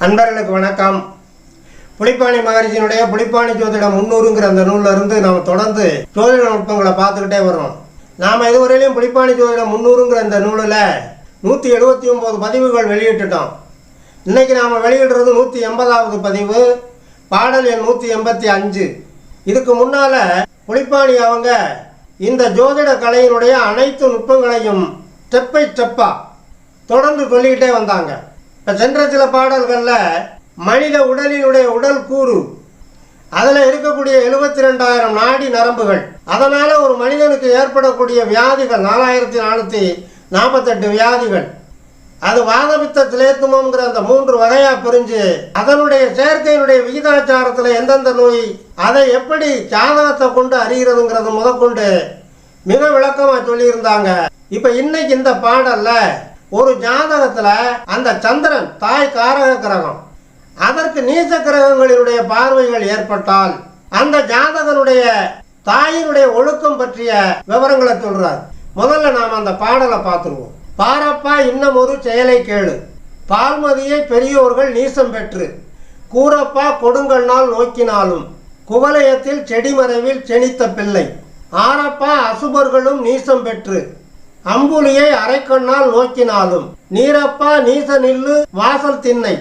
அன்பர்களுக்கு வணக்கம். புலிப்பாணி மகரிஷியினுடைய புலிப்பாணி ஜோதிடம் 300ங்கிற அந்த நூலில் இருந்து நாம் தொடர்ந்து ஜோதிட நுட்பங்களை பார்த்துக்கிட்டே வர்றோம். நாம் இதுவரையிலையும் புலிப்பாணி ஜோதிடம் 300ங்கிற இந்த நூலில் 179 பதிவுகள் வெளியிட்டுட்டோம். இன்றைக்கி நாம் வெளியிடுறது 180வது பதிவு, பாடல் எண் 185. இதுக்கு முன்னால் புலிப்பாணி அவங்க இந்த ஜோதிட கலையினுடைய அனைத்து நுட்பங்களையும் ஸ்டெப் பை ஸ்டெப்பாக தொடர்ந்து சொல்லிக்கிட்டே வந்தாங்க. இப்போ சென்ற சில பாடல்களில் மனித உடலினுடைய உடல் கூறு, அதில் இருக்கக்கூடிய 72,000 நாடி நரம்புகள், அதனால் ஒரு மனிதனுக்கு ஏற்படக்கூடிய வியாதிகள் 4,448 வியாதிகள், அது வாதபித்த திலேத்துமங்கிற அந்த 3 வகையாக பிரிஞ்சு அதனுடைய செயற்கையினுடைய விகிதாச்சாரத்தில் எந்தெந்த நோய், அதை எப்படி ஜாதகத்தை கொண்டு அறிகிறதுங்கிறது முதற்கொண்டு மிக விளக்கமாக சொல்லியிருந்தாங்க. இப்போ இன்னைக்கு இந்த பாடலில் ஒரு ஜாதகத்தில் அந்த சந்திரன் தாய் காரக கிரகம், அதற்கு நீச கிரகங்களினுடைய பார்வைகள் ஏற்பட்டால் அந்த ஜாதகனுடைய தாயினுடைய ஒழுக்கம் பற்றிய விவரங்களை சொல்றார். முதல்ல நாம் அந்த பாடலை பார்த்துருவோம். பாரப்பா இன்னும் ஒரு செயலை கேளு, பால்மதியை பெரியோர்கள் நீசம் பெற்று கூரப்பா கொடுங்கண்ணால் நோக்கினாலும் குவலயத்தில் செடிமறைவில் செனித்த பிள்ளை, ஆரப்பா அசுபர்களும் நீசம் பெற்று அம்புலியை அரைக்கண்ணால் நோக்கினாலும் நீரப்பா நீச நில்லு வாசல் திண்ணை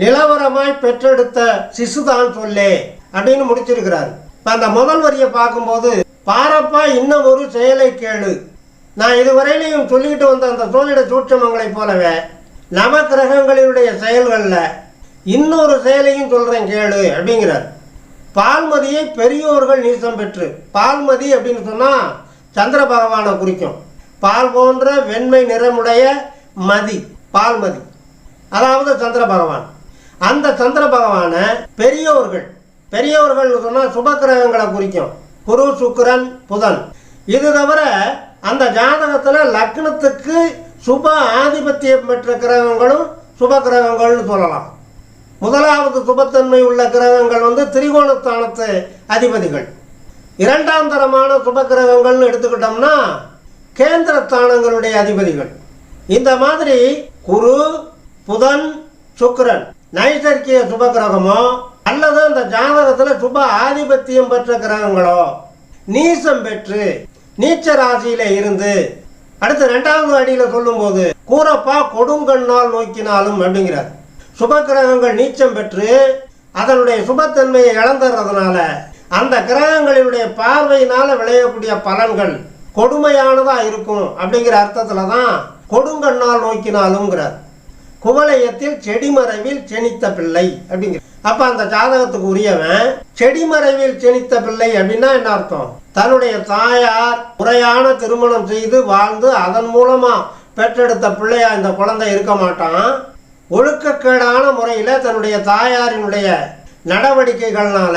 நிலவரமாய் பெற்றெடுத்த சிசுதான் சொல்லே அப்படின்னு முடிச்சிருக்கிறார். இப்போ அந்த முதல் வரியை பார்க்கும்போது பாரப்பா இன்னும் ஒரு செயலை கேளு, நான் இதுவரையிலையும் சொல்லிக்கிட்டு வந்த அந்த சோதிட சூட்சமங்களைப் போலவே நவ கிரகங்களினுடைய செயல்களில் இன்னொரு செயலையும் சொல்கிறேன் கேளு அப்படிங்கிறார். பால்மதியை பெரியோர்கள் நீசம் பெற்று, பால்மதி அப்படின்னு சொன்னால் சந்திர பகவானை குறிக்கும். பால் போன்ற வெண்மை நிறமுடைய மதி பால்மதி, அதாவது சந்திர பகவான். அந்த சந்திர பகவானை பெரியோர்கள், பெரியவர்கள்னு சொன்னால் சுபக்கிரகங்களை குறிக்கும். குரு, சுக்கிரன், புதன். இது தவிர அந்த ஜாதகத்தில் லக்னத்துக்கு சுப ஆதிபத்தியம் பெற்ற கிரகங்களும் சுப கிரகங்கள்னு சொல்லலாம். முதலாவது சுபத்தன்மை உள்ள கிரகங்கள் திரிகோணஸ்தானத்து அதிபதிகள். இரண்டாம் தரமான சுப கிரகங்கள்னு எடுத்துக்கிட்டோம்னா கேந்திரஸ்தானங்களுடைய அதிபதிகள். இந்த மாதிரி குரு, புதன், சுக்கிரன் நைசர்கிய சுப கிரகமோ அல்லது அந்த ஜாதகத்தில் சுப ஆதிபத்தியம் பெற்ற கிரகங்களோ நீசம் பெற்று நீச்ச ராசியில இருந்து அடுத்து 2வது அடியில் சொல்லும்போது கூரப்பா கொடுங்கண்ணால் நோக்கினாலும் அப்படிங்கிறார். சுப கிரகங்கள் நீச்சம் பெற்று அதனுடைய சுபத்தன்மையை இழந்துறதுனால அந்த கிரகங்களினுடைய பார்வையினால் விளையக்கூடிய பலன்கள் கொடுமையானதாக இருக்கும் அப்படிங்கிற அர்த்தத்தில் தான் கொடுங்கண்ணால் நோக்கினாலும்ங்கிறார். குவலயத்தில் செடிமறைவில் செனித்த பிள்ளை அப்படிங்கிற. அப்போ அந்த ஜாதகத்துக்கு உரியவன் செடிமறைவில் செனித்த பிள்ளை அப்படின்னா என்ன அர்த்தம்? தன்னுடைய தாயார் முறையான திருமணம் செய்து வாழ்ந்து அதன் மூலமாக பெற்றெடுத்த பிள்ளையா இந்த குழந்தை இருக்க மாட்டான். ஒழுக்கக்கேடான முறையில் தன்னுடைய தாயாரினுடைய நடவடிக்கைகள்னால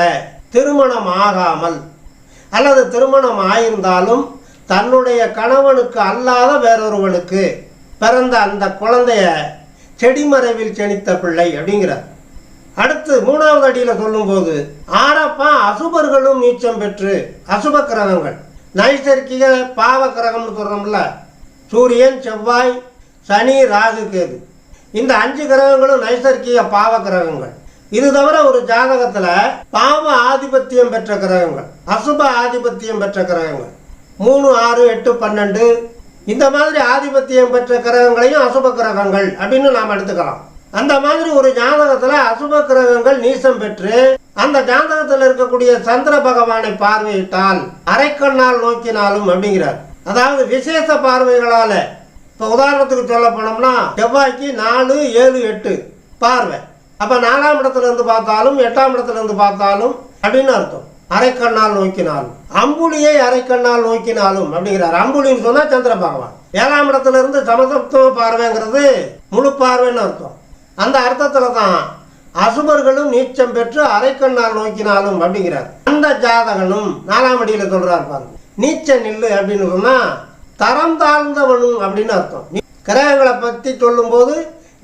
திருமணம் ஆகாமல் அல்லது திருமணம் ஆயிருந்தாலும் தன்னுடைய கணவனுக்கு அல்லாத வேறொருவனுக்கு பிறந்த அந்த குழந்தைய செடிமறைவில் செனித்த பிள்ளை அப்படிங்கிறார். அடுத்து 3வது அடியில் சொல்லும்போது ஆரப்பா அசுபர்களும் நீச்சம் பெற்று, அசுப கிரகங்கள் நைசர்கிக பாவ கிரகம்னு சொல்கிறோம்ல, சூரியன், செவ்வாய், சனி, ராகு, கேது, இந்த 5 கிரகங்களும் நைசர்கிக பாவ கிரகங்கள். இது தவிர ஒரு ஜாதகத்தில் பாவ ஆதிபத்தியம் பெற்ற கிரகங்கள், அசுப ஆதிபத்தியம் பெற்ற கிரகங்கள் 3, 6, 8, 12 இந்த மாதிரி ஆதிபத்தியம் பெற்ற கிரகங்களையும் அசுப கிரகங்கள் அப்படின்னு நாம் எடுத்துக்கலாம். அந்த மாதிரி ஒரு ஜாதகத்தில் அசுப கிரகங்கள் நீசம் பெற்று அந்த ஜாதகத்தில் இருக்கக்கூடிய சந்திர பகவானை பார்வையிட்டால் அரைக்கண்ணால் நோக்கினாலும் அப்படிங்கிறார். அதாவது விசேஷ பார்வைகளால். இப்போ உதாரணத்துக்கு சொல்ல போனோம்னா செவ்வாய்க்கு 4, 7, 8 பார்வை. அப்போ 4ஆம் இடத்துல இருந்து பார்த்தாலும் 8ஆம் இடத்துல இருந்து பார்த்தாலும் அப்படின்னு அர்த்தம். அரைக்கண்ணால் நோக்கினாலும். அம்புலியை அரைக்கண்ணால் நோக்கினாலும் அப்படிங்கிறார். அம்புலின்னு சொன்னா சந்திர பகவான். 7ஆம் இடத்துல இருந்து சமசப்தம பார்வைங்கிறது முழு பார்வைன்னு அர்த்தம். அந்த அர்த்தத்துல தான் அசுபர்களும் நீச்சம் பெற்று அரைக்கண்ணால் நோக்கினாலும் அப்படிங்கிறார். அந்த ஜாதகனும் 4ஆம் அடியில் சொல்றார் பாருங்க, நீச்ச நில்லு அப்படின்னு சொன்னா தரம் தாழ்ந்தவனும் அப்படின்னு அர்த்தம். கிரகங்களை பற்றி சொல்லும் போது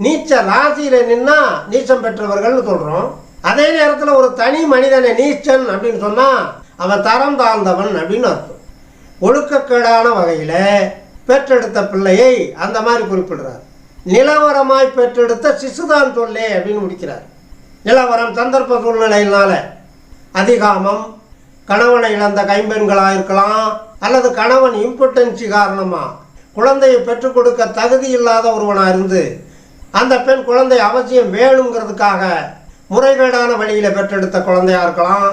நீச்ச ராசியில நின்னா நீச்சம் பெற்றவர்கள்னு சொல்றோம். அதே நேரத்தில் ஒரு தனி மனிதனை நீச்சன் அப்படின்னு சொன்னால் அவன் தரம் தாழ்ந்தவன் அப்படின்னு அர்த்தம். ஒழுக்கக்கேடான வகையில் பெற்றெடுத்த பிள்ளையை அந்த மாதிரி குறிப்பிடுறார். நிலவரமாய் பெற்றெடுத்த சிசுதான் சொல்லே அப்படின்னு முடிக்கிறார். நிலவரம் சந்தர்ப்ப சூழ்நிலையினால அதிகாமம், கணவனை இழந்த கைம்பெண்களாக இருக்கலாம், அல்லது கணவன் இம்பார்ட்டன்சி காரணமாக குழந்தையை பெற்றுக் கொடுக்க தகுதி இல்லாத ஒருவனாக இருந்து அந்த பெண் குழந்தை அவசியம் வேணுங்கிறதுக்காக முறைகேடான வழியில் பெற்றெடுத்த குழந்தையாக இருக்கலாம்.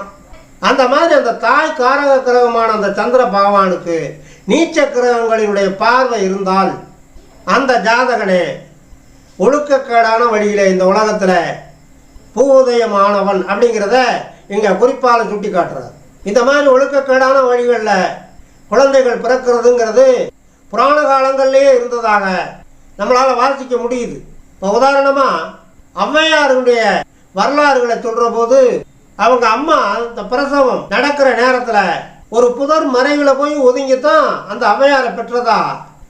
அந்த மாதிரி அந்த தாய் காரக கிரகமான அந்த சந்திர பகவானுக்கு நீச்ச கிரகங்களினுடைய பார்வை இருந்தால் அந்த ஜாதகனே ஒழுக்கக்கேடான வழியில் இந்த உலகத்தில் பூவுதயமானவன் அப்படிங்கிறத இங்கே குறிப்பால் சுட்டி காட்டுறார். இந்த மாதிரி ஒழுக்கக்கேடான வழிகளில் குழந்தைகள் பிறக்கிறதுங்கிறது புராண காலங்கள்லேயே இருந்ததாக நம்மளால் வாசிக்க முடியுது. இப்போ உதாரணமாக ஔவையாருடைய வரலாறுகளை சொல்கிற போது அவங்க அம்மா இந்த பிரசவம் நடக்கிற நேரத்தில் ஒரு புதர் மறைவில் போய் ஒதுங்கித்தான் அந்த ஔவையாரை பெற்றதா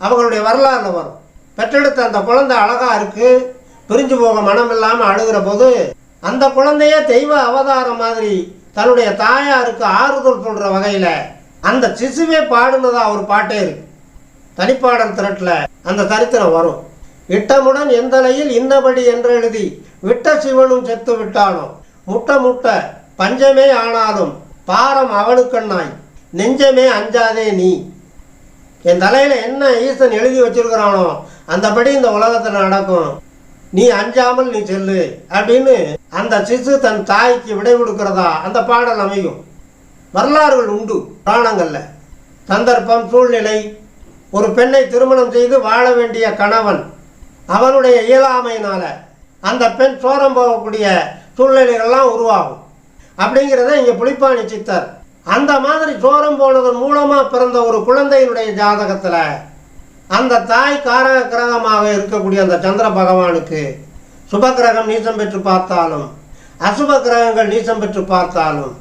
அவங்களுடைய வரலாறுல வரும். பெற்றெடுத்த அந்த குழந்தை அழகாக இருக்குது, பிரிஞ்சு போக மனம் இல்லாமல் அழுகிற போது அந்த குழந்தையே தெய்வ அவதாரம் மாதிரி தன்னுடைய தாயாருக்கு ஆறுதல் சொல்கிற வகையில் அந்த சிசுவே பாடுனதா ஒரு பாட்டே இருக்கு. தனிப்பாடல் திரட்டில் அந்த சரித்திரம் வரும். இட்டமுடன் எந்தலையில் இன்னபடி என்றெழுதி விட்ட சிவனும் செத்து விட்டாலும் முட்ட முட்ட பஞ்சமே ஆனாலும் பாரம் அவனுக்கண்ணாய் நெஞ்சமே அஞ்சாதே நீ. என் தலையில் என்ன ஈசன் எழுதி வச்சிருக்கிறானோ அந்தபடி இந்த உலகத்தில் நடக்கும், நீ அஞ்சாமல் நீ செல்லு அப்படின்னு அந்த சிசு தன் தாய்க்கு விடை கொடுக்கிறதா அந்த பாடல் அமையும். வரலாறுகள் உண்டு புராணங்களில். சந்தர்ப்பம், சூழ்நிலை, ஒரு பெண்ணை திருமணம் செய்து வாழ வேண்டிய கணவன் அவனுடைய இயலாமையினால அந்த பெண் சோரம் போகக்கூடிய சூழ்நிலைகள்லாம் உருவாகும். அப்படிங்கிறத இங்கே புலிப்பாணி சித்தர் அந்த மாதிரி சோரம் போனதன் மூலமாக பிறந்த ஒரு குழந்தையினுடைய ஜாதகத்தில் அந்த தாய் காரக கிரகமாக இருக்கக்கூடிய அந்த சந்திர பகவானுக்கு சுபகிரகம் நீசம் பெற்று பார்த்தாலும் அசுப கிரகங்கள் நீசம் பெற்று பார்த்தாலும்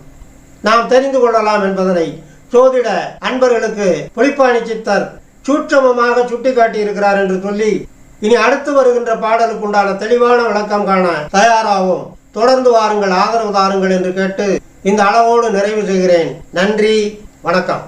நாம் தெரிந்து கொள்ளலாம் என்பதனை சோதிட அன்பர்களுக்கு புலிப்பாணி சித்தர் சூட்சமமாக சுட்டி காட்டி இருக்கிறார் என்று சொல்லி இனி அடுத்து வருகின்ற பாடலுக்கு உண்டான தெளிவான விளக்கம் காண தயாராகும். தொடர்ந்து வாருங்கள், ஆதரவு தாருங்கள் என்று கேட்டு இந்த அளவோடு நிறைவு செய்கிறேன். நன்றி, வணக்கம்.